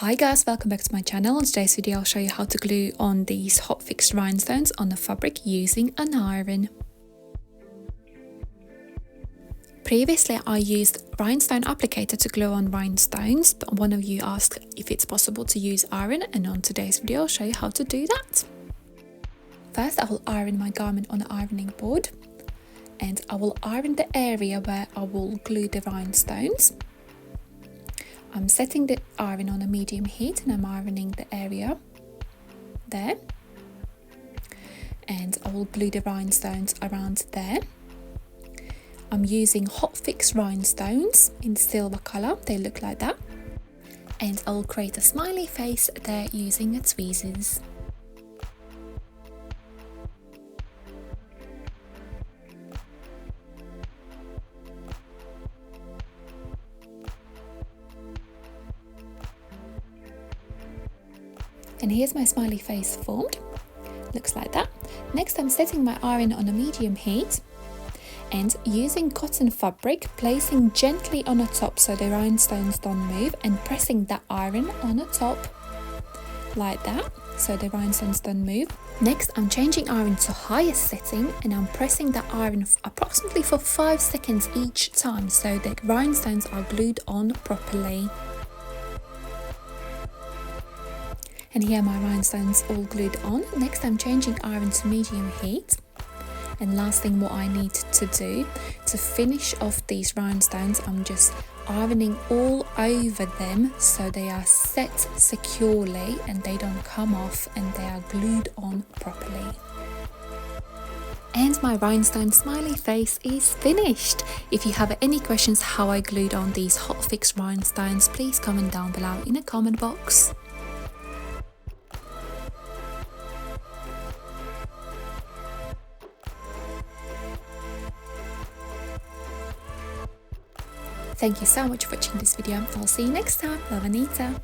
Hi guys, welcome back to my channel. In today's video I'll show you how to glue on these Hotfix rhinestones on the fabric using an iron. Previously I used rhinestone applicator to glue on rhinestones, but one of you asked if it's possible to use iron, and on today's video I'll show you how to do that. First I will iron my garment on the ironing board, and I will iron the area where I will glue the rhinestones. I'm setting the iron on a medium heat and I'm ironing the area there, and I will glue the rhinestones around there. I'm using Hotfix rhinestones in silver colour, they look like that, and I'll create a smiley face there using a tweezers. And here's my smiley face formed, looks like that. Next I'm setting my iron on a medium heat and using cotton fabric, placing gently on the top so the rhinestones don't move, and pressing the iron on the top like that so the rhinestones don't move. Next I'm changing iron to highest setting and I'm pressing the iron approximately for 5 seconds each time so the rhinestones are glued on properly. And here my rhinestones all glued on. Next I'm changing iron to medium heat. And last thing what I need to do to finish off these rhinestones, I'm just ironing all over them so they are set securely and they don't come off and they are glued on properly. And my rhinestone smiley face is finished. If you have any questions how I glued on these Hotfix rhinestones, please comment down below in the comment box. Thank you so much for watching this video. I'll see you next time. Love, Anita.